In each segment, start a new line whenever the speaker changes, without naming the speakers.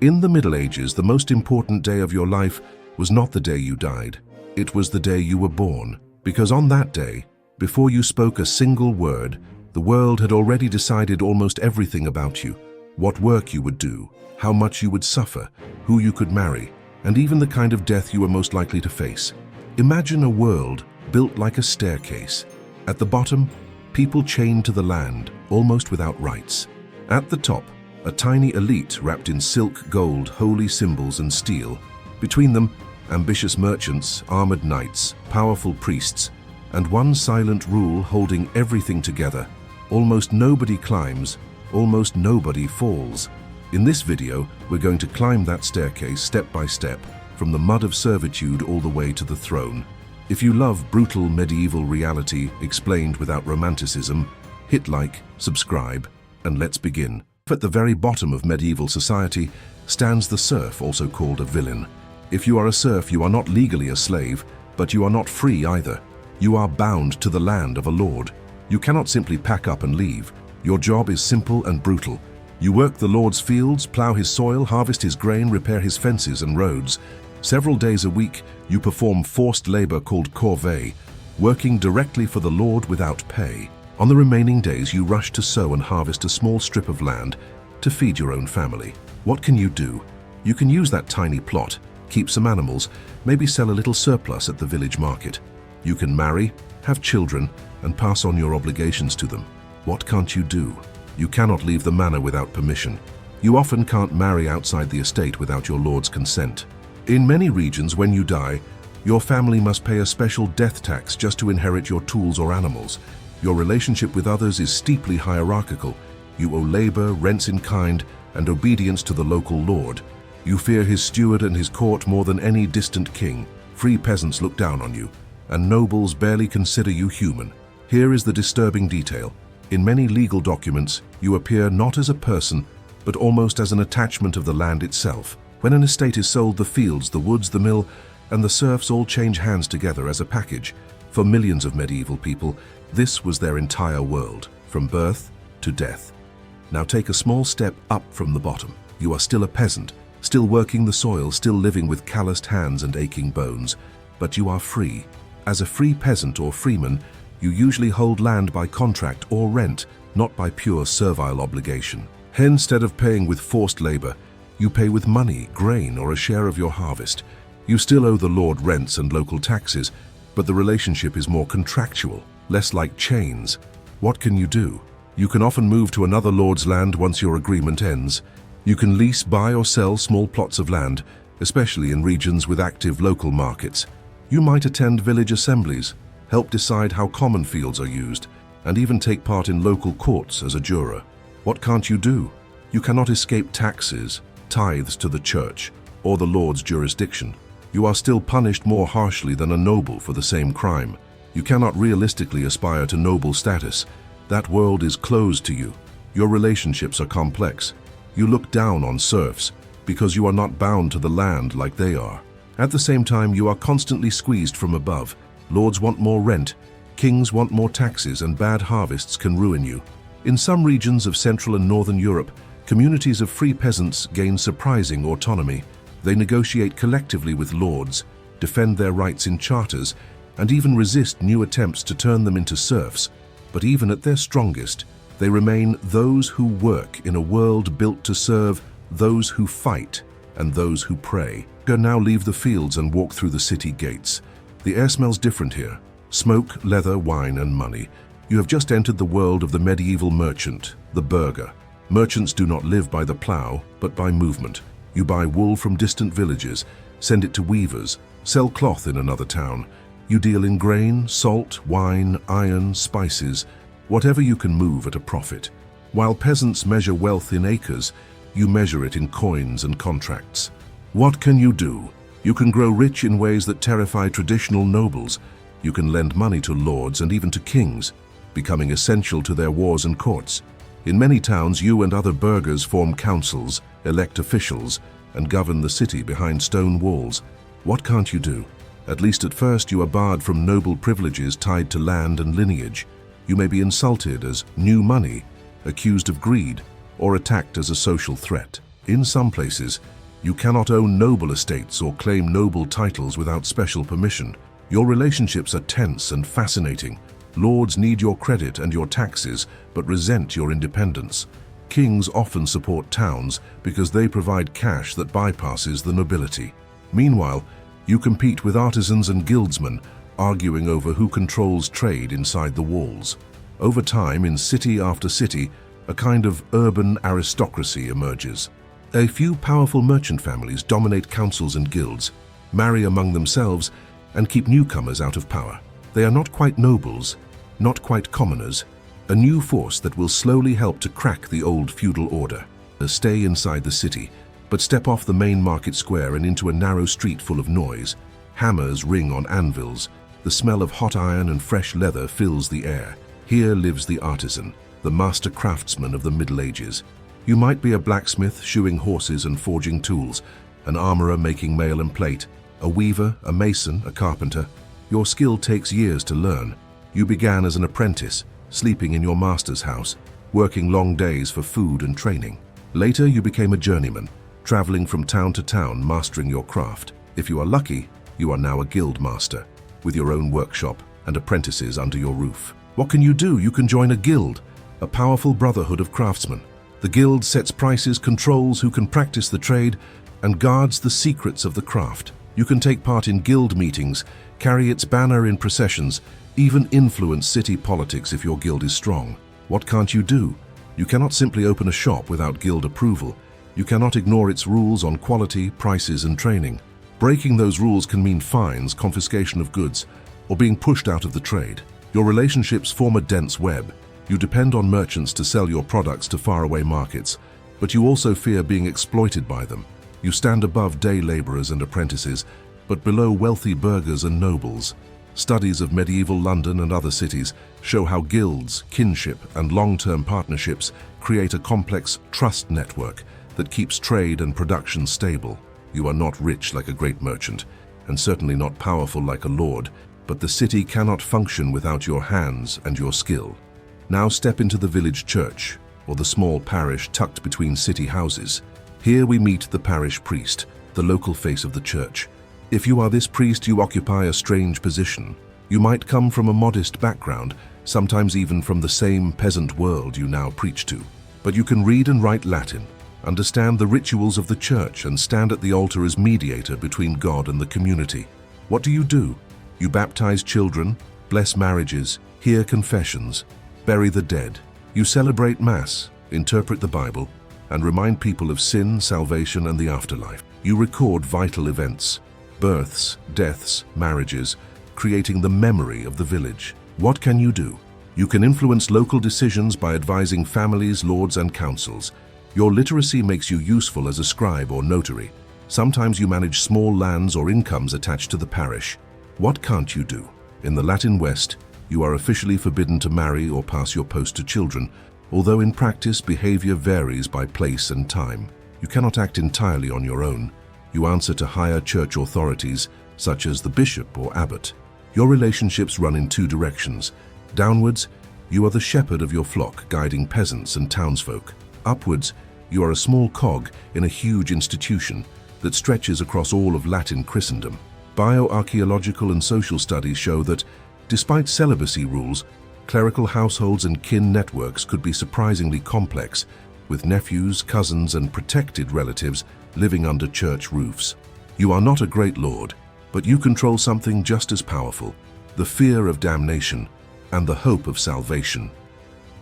In the Middle Ages, the most important day of your life was not the day you died. It was the day you were born, because on that day, before you spoke a single word, the world had already decided almost everything about you: what work you would do, how much you would suffer, who you could marry, and even the kind of death you were most likely to face. Imagine a world built like a staircase. At the bottom, people chained to the land, almost without rights. At the top, a tiny elite wrapped in silk, gold, holy symbols, and steel. Between them, ambitious merchants, armored knights, powerful priests, and one silent rule holding everything together. Almost nobody climbs, almost nobody falls. In this video, we're going to climb that staircase step by step, from the mud of servitude all the way to the throne. If you love brutal medieval reality explained without romanticism, hit like, subscribe, and let's begin. At the very bottom of medieval society stands the serf, also called a villain. If you are a serf, you are not legally a slave, but you are not free either. You are bound to the land of a lord. You cannot simply pack up and leave. Your job is simple and brutal. You work the lord's fields, plow his soil, harvest his grain, repair his fences and roads. Several days a week, you perform forced labor called corvée, working directly for the lord without pay. On the remaining days, you rush to sow and harvest a small strip of land to feed your own family. What can you do? You can use that tiny plot, keep some animals, maybe sell a little surplus at the village market. You can marry, have children, and pass on your obligations to them. What can't you do? You cannot leave the manor without permission. You often can't marry outside the estate without your lord's consent. In many regions, when you die, your family must pay a special death tax just to inherit your tools or animals. Your relationship with others is steeply hierarchical. You owe labor, rents in kind, and obedience to the local lord. You fear his steward and his court more than any distant king. Free peasants look down on you, and nobles barely consider you human. Here is the disturbing detail. In many legal documents, you appear not as a person, but almost as an attachment of the land itself. When an estate is sold, the fields, the woods, the mill, and the serfs all change hands together as a package. For millions of medieval people, this was their entire world, from birth to death. Now take a small step up from the bottom. You are still a peasant, still working the soil, still living with calloused hands and aching bones, but you are free. As a free peasant or freeman, you usually hold land by contract or rent, not by pure servile obligation. Instead of paying with forced labor, you pay with money, grain, or a share of your harvest. You still owe the lord rents and local taxes, but the relationship is more contractual, less like chains. What can you do? You can often move to another lord's land once your agreement ends. You can lease, buy, or sell small plots of land, especially in regions with active local markets. You might attend village assemblies, help decide how common fields are used, and even take part in local courts as a juror. What can't you do? You cannot escape taxes, tithes to the church, or the lord's jurisdiction. You are still punished more harshly than a noble for the same crime. You cannot realistically aspire to noble status. That world is closed to you. Your relationships are complex. You look down on serfs because you are not bound to the land like they are. At the same time, you are constantly squeezed from above. Lords want more rent, kings want more taxes, and bad harvests can ruin you. In some regions of Central and Northern Europe, communities of free peasants gain surprising autonomy. They negotiate collectively with lords, defend their rights in charters, and even resist new attempts to turn them into serfs. But even at their strongest, they remain those who work in a world built to serve those who fight and those who pray. Now leave the fields and walk through the city gates. The air smells different here. Smoke, leather, wine, and money. You have just entered the world of the medieval merchant, the burgher. Merchants do not live by the plow, but by movement. You buy wool from distant villages, send it to weavers, sell cloth in another town. You deal in grain, salt, wine, iron, spices, whatever you can move at a profit. While peasants measure wealth in acres, you measure it in coins and contracts. What can you do? You can grow rich in ways that terrify traditional nobles. You can lend money to lords and even to kings, becoming essential to their wars and courts. In many towns, you and other burghers form councils, elect officials, and govern the city behind stone walls. What can't you do? At least at first, you are barred from noble privileges tied to land and lineage. You may be insulted as new money, accused of greed, or attacked as a social threat. In some places, you cannot own noble estates or claim noble titles without special permission. Your relationships are tense and fascinating. Lords need your credit and your taxes, but resent your independence. Kings often support towns because they provide cash that bypasses the nobility. Meanwhile, you compete with artisans and guildsmen, arguing over who controls trade inside the walls. Over time, in city after city, a kind of urban aristocracy emerges. A few powerful merchant families dominate councils and guilds, marry among themselves, and keep newcomers out of power. They are not quite nobles, not quite commoners, a new force that will slowly help to crack the old feudal order. Stay inside the city, but step off the main market square and into a narrow street full of noise. Hammers ring on anvils. The smell of hot iron and fresh leather fills the air. Here lives the artisan, the master craftsman of the Middle Ages. You might be a blacksmith shoeing horses and forging tools, an armorer making mail and plate, a weaver, a mason, a carpenter. Your skill takes years to learn. You began as an apprentice, sleeping in your master's house, working long days for food and training. Later, you became a journeyman, traveling from town to town, mastering your craft. If you are lucky, you are now a guild master, with your own workshop and apprentices under your roof. What can you do? You can join a guild, a powerful brotherhood of craftsmen. The guild sets prices, controls who can practice the trade, and guards the secrets of the craft. You can take part in guild meetings, carry its banner in processions, even influence city politics if your guild is strong. What can't you do? You cannot simply open a shop without guild approval. You cannot ignore its rules on quality, prices, and training. Breaking those rules can mean fines, confiscation of goods, or being pushed out of the trade. Your relationships form a dense web. You depend on merchants to sell your products to faraway markets, but you also fear being exploited by them. You stand above day laborers and apprentices, but below wealthy burghers and nobles. Studies of medieval London and other cities show how guilds, kinship, and long-term partnerships create a complex trust network that keeps trade and production stable. You are not rich like a great merchant, and certainly not powerful like a lord, but the city cannot function without your hands and your skill. Now step into the village church, or the small parish tucked between city houses. Here we meet the parish priest, the local face of the church. If you are this priest, you occupy a strange position. You might come from a modest background, sometimes even from the same peasant world you now preach to. But you can read and write Latin, understand the rituals of the church, and stand at the altar as mediator between God and the community. What do? You baptize children, bless marriages, hear confessions, bury the dead. You celebrate Mass, interpret the Bible, and remind people of sin, salvation, and the afterlife. You record vital events, births, deaths, marriages, creating the memory of the village. What can you do? You can influence local decisions by advising families, lords, and councils. Your literacy makes you useful as a scribe or notary. Sometimes you manage small lands or incomes attached to the parish. What can't you do? In the Latin West, you are officially forbidden to marry or pass your post to children, although in practice behavior varies by place and time. You cannot act entirely on your own. You answer to higher church authorities, such as the bishop or abbot. Your relationships run in two directions. Downwards, you are the shepherd of your flock, guiding peasants and townsfolk. Upwards, you are a small cog in a huge institution that stretches across all of Latin Christendom. Bioarchaeological and social studies show that, despite celibacy rules, clerical households and kin networks could be surprisingly complex, with nephews, cousins, and protected relatives living under church roofs. You are not a great lord, but you control something just as powerful: the fear of damnation and the hope of salvation.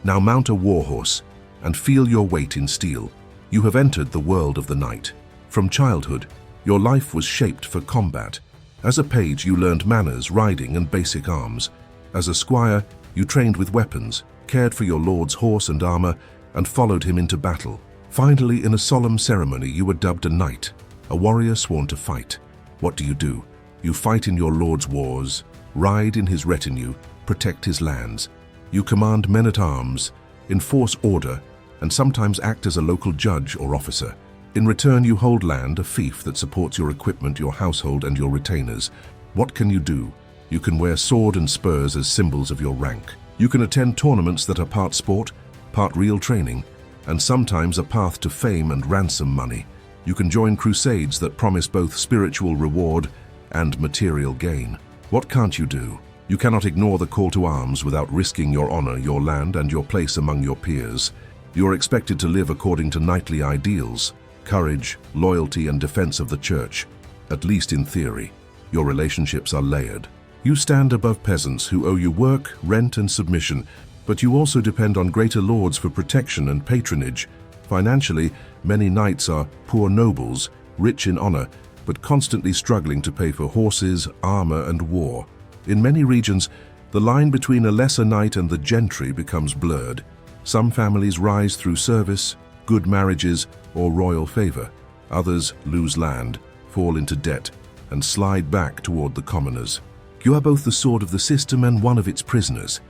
Now mount a warhorse and feel your weight in steel. You have entered the world of the knight. From childhood, your life was shaped for combat. As a page, you learned manners, riding, and basic arms. As a squire, you trained with weapons, cared for your lord's horse and armor, and followed him into battle. Finally, in a solemn ceremony, you were dubbed a knight, a warrior sworn to fight. What do? You fight in your lord's wars, ride in his retinue, protect his lands. You command men-at-arms, enforce order, and sometimes act as a local judge or officer. In return, you hold land, a fief that supports your equipment, your household, and your retainers. What can you do? You can wear sword and spurs as symbols of your rank. You can attend tournaments that are part sport, part real training. and sometimes a path to fame and ransom money. You can join crusades that promise both spiritual reward and material gain. What can't you do? You cannot ignore the call to arms without risking your honor, your land, and your place among your peers. You are expected to live according to knightly ideals, courage, loyalty, and defense of the church. At least in theory, your relationships are layered. You stand above peasants who owe you work, rent, and submission, but you also depend on greater lords for protection and patronage. Financially, many knights are poor nobles, rich in honor, but constantly struggling to pay for horses, armor, and war. In many regions, the line between a lesser knight and the gentry becomes blurred. Some families rise through service, good marriages, or royal favor. Others lose land, fall into debt, and slide back toward the commoners. You are both the sword of the system and one of its prisoners.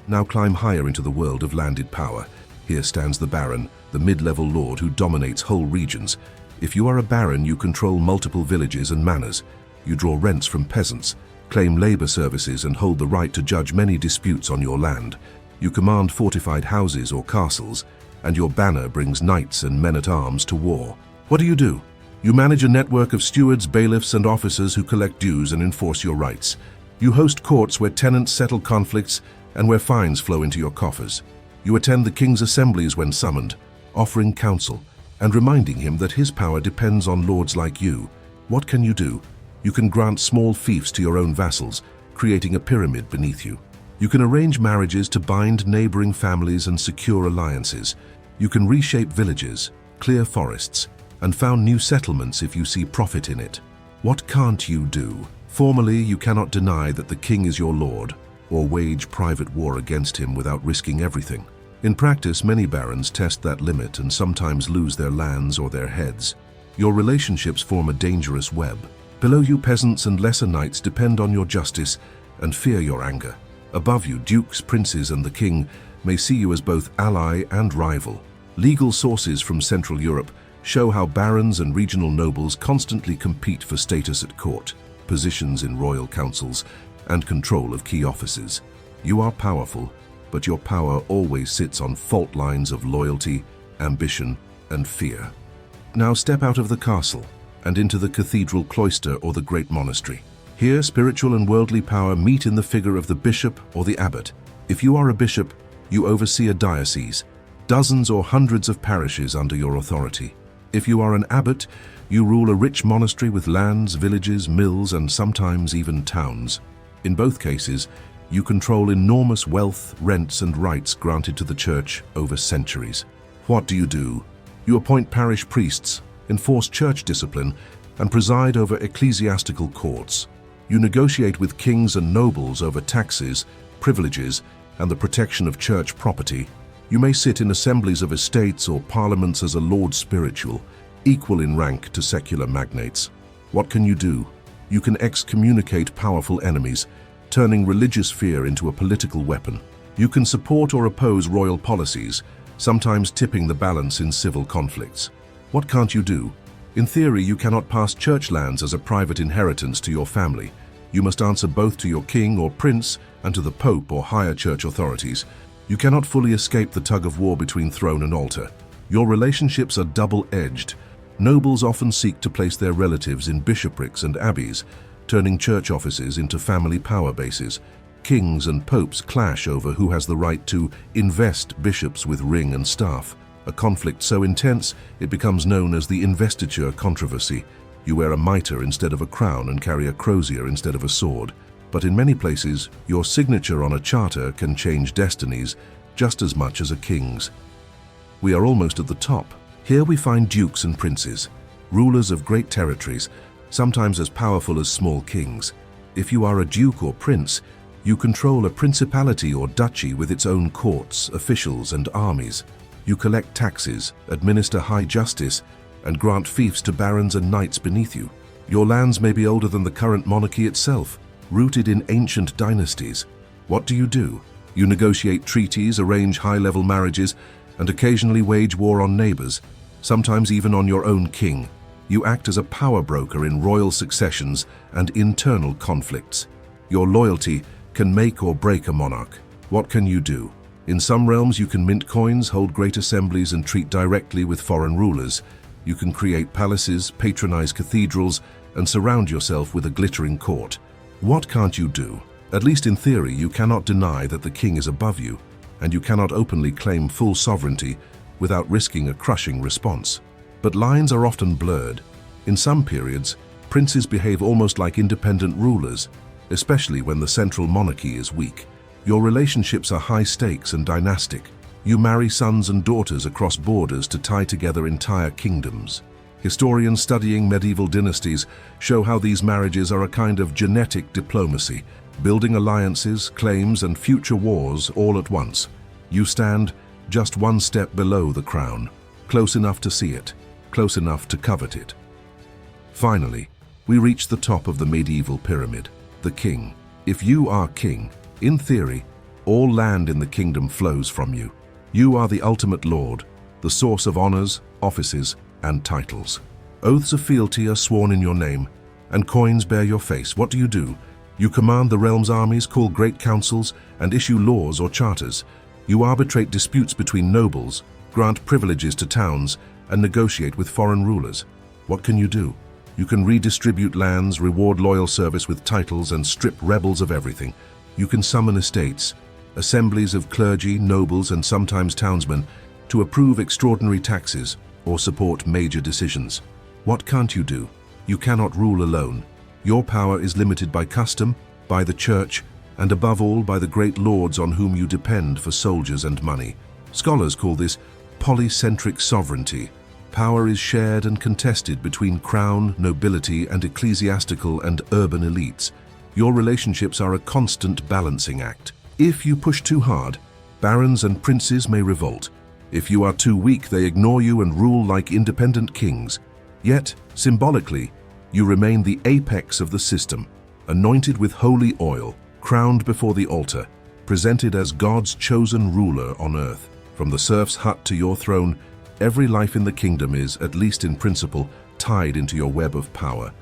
Now climb higher into the world of landed power. Here stands the baron, the mid-level lord who dominates whole regions. If you are a baron, you control multiple villages and manors. You draw rents from peasants, claim labor services, and hold the right to judge many disputes on your land. You command fortified houses or castles, and your banner brings knights and men-at-arms to war. What do? You manage a network of stewards, bailiffs, and officers who collect dues and enforce your rights. You host courts where tenants settle conflicts and where fines flow into your coffers. You attend the king's assemblies when summoned, offering counsel and reminding him that his power depends on lords like you. What can you do? You can grant small fiefs to your own vassals, creating a pyramid beneath you. You can arrange marriages to bind neighboring families and secure alliances. You can reshape villages, clear forests, and found new settlements if you see profit in it. What can't you do? Formally, you cannot deny that the king is your lord, or wage private war against him without risking everything. In practice, many barons test that limit and sometimes lose their lands or their heads. Your relationships form a dangerous web. Below you, peasants and lesser knights depend on your justice and fear your anger. Above you, dukes, princes, and the king may see you as both ally and rival. Legal sources from Central Europe show how barons and regional nobles constantly compete for status at court, positions in royal councils, and control of key offices. You are powerful, but your power always sits on fault lines of loyalty, ambition, and fear. Now step out of the castle and into the cathedral cloister or the great monastery. Here, spiritual and worldly power meet in the figure of the bishop or the abbot. If you are a bishop, you oversee a diocese, dozens or hundreds of parishes under your authority. If you are an abbot, you rule a rich monastery with lands, villages, mills, and sometimes even towns. In both cases, you control enormous wealth, rents, and rights granted to the church over centuries. What do? You appoint parish priests, enforce church discipline, and preside over ecclesiastical courts. You negotiate with kings and nobles over taxes, privileges, and the protection of church property. You may sit in assemblies of estates or parliaments as a lord spiritual, equal in rank to secular magnates. What can you do? You can excommunicate powerful enemies, turning religious fear into a political weapon. You can support or oppose royal policies, sometimes tipping the balance in civil conflicts. What can't you do? In theory, you cannot pass church lands as a private inheritance to your family. You must answer both to your king or prince and to the pope or higher church authorities. You cannot fully escape the tug-of-war between throne and altar. Your relationships are double-edged. Nobles often seek to place their relatives in bishoprics and abbeys, turning church offices into family power bases. Kings and popes clash over who has the right to invest bishops with ring and staff, a conflict so intense it becomes known as the investiture controversy. You wear a mitre instead of a crown and carry a crozier instead of a sword. But in many places, your signature on a charter can change destinies just as much as a king's. We are almost at the top. Here we find dukes and princes, rulers of great territories, sometimes as powerful as small kings. If you are a duke or prince, you control a principality or duchy with its own courts, officials, and armies. You collect taxes, administer high justice, and grant fiefs to barons and knights beneath you. Your lands may be older than the current monarchy itself, rooted in ancient dynasties. What do? You negotiate treaties, arrange high-level marriages, and occasionally wage war on neighbors, sometimes even on your own king. You act as a power broker in royal successions and internal conflicts. Your loyalty can make or break a monarch. What can you do? In some realms, you can mint coins, hold great assemblies, and treat directly with foreign rulers. You can create palaces, patronize cathedrals, and surround yourself with a glittering court. What can't you do? At least in theory, you cannot deny that the king is above you, and you cannot openly claim full sovereignty without risking a crushing response. But lines are often blurred. In some periods, princes behave almost like independent rulers, especially when the central monarchy is weak. Your relationships are high stakes and dynastic. You marry sons and daughters across borders to tie together entire kingdoms. Historians studying medieval dynasties show how these marriages are a kind of genetic diplomacy, building alliances, claims, and future wars all at once. You stand just one step below the crown, close enough to see it, close enough to covet it. Finally, we reach the top of the medieval pyramid, the king. If you are king, in theory, all land in the kingdom flows from you. You are the ultimate lord, the source of honors, offices, and titles. Oaths of fealty are sworn in your name, and coins bear your face. What do? You command the realm's armies, call great councils, and issue laws or charters. You arbitrate disputes between nobles, grant privileges to towns, and negotiate with foreign rulers. What can you do? You can redistribute lands, reward loyal service with titles, and strip rebels of everything. You can summon estates, assemblies of clergy, nobles, and sometimes townsmen to approve extraordinary taxes or support major decisions. What can't you do? You cannot rule alone. Your power is limited by custom, by the church, and above all by the great lords on whom you depend for soldiers and money. Scholars call this polycentric sovereignty. Power is shared and contested between crown, nobility, and ecclesiastical and urban elites. Your relationships are a constant balancing act. If you push too hard, barons and princes may revolt. If you are too weak, they ignore you and rule like independent kings. Yet, symbolically, you remain the apex of the system, anointed with holy oil, crowned before the altar, presented as God's chosen ruler on earth. From the serf's hut to your throne, every life in the kingdom is, at least in principle, tied into your web of power.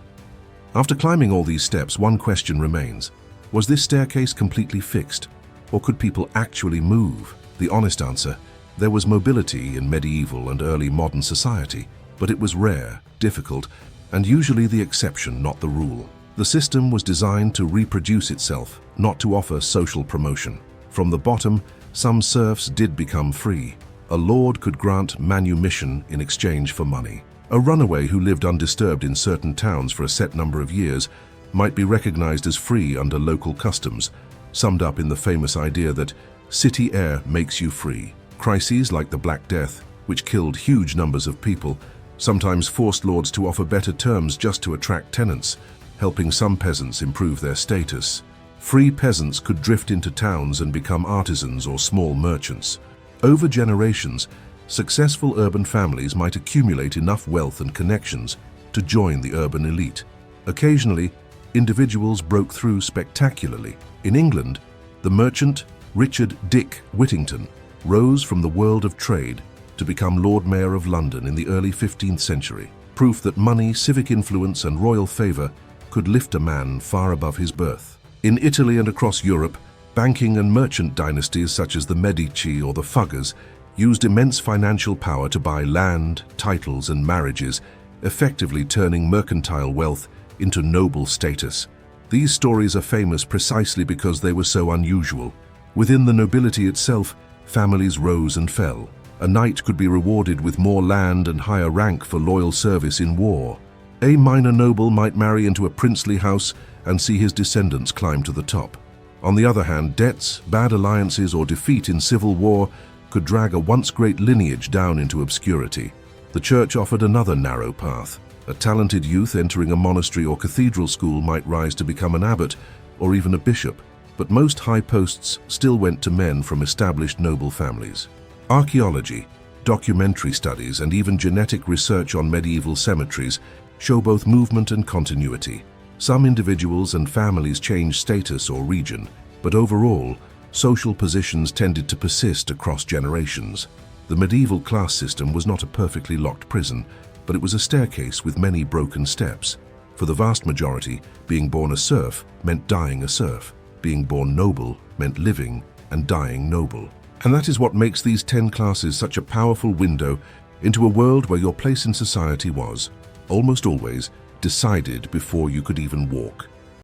After climbing all these steps, one question remains. Was this staircase completely fixed? Or could people actually move? The honest answer: there was mobility in medieval and early modern society, but it was rare, difficult, and usually the exception, not the rule. The system was designed to reproduce itself, not to offer social promotion. From the bottom, some serfs did become free. A lord could grant manumission in exchange for money. A runaway who lived undisturbed in certain towns for a set number of years might be recognized as free under local customs, summed up in the famous idea that city air makes you free. Crises like the Black Death, which killed huge numbers of people, sometimes forced lords to offer better terms just to attract tenants, helping some peasants improve their status. Free peasants could drift into towns and become artisans or small merchants. Over generations, successful urban families might accumulate enough wealth and connections to join the urban elite. Occasionally, individuals broke through spectacularly. In England, the merchant Richard Dick Whittington rose from the world of trade to become Lord Mayor of London in the early 15th century, proof that money, civic influence, and royal favor could lift a man far above his birth. In Italy and across Europe, banking and merchant dynasties such as the Medici or the Fuggers used immense financial power to buy land, titles, and marriages, effectively turning mercantile wealth into noble status. These stories are famous precisely because they were so unusual. Within the nobility itself, families rose and fell. A knight could be rewarded with more land and higher rank for loyal service in war. A minor noble might marry into a princely house and see his descendants climb to the top. On the other hand, debts, bad alliances, or defeat in civil war could drag a once great lineage down into obscurity. The church offered another narrow path. A talented youth entering a monastery or cathedral school might rise to become an abbot or even a bishop, but most high posts still went to men from established noble families. Archaeology, documentary studies, and even genetic research on medieval cemeteries show both movement and continuity. Some individuals and families changed status or region, but overall, social positions tended to persist across generations. The medieval class system was not a perfectly locked prison, but it was a staircase with many broken steps. For the vast majority, being born a serf meant dying a serf. Being born noble meant living and dying noble. And that is what makes these 10 classes such a powerful window into a world where your place in society was, almost always, decided before you could even walk.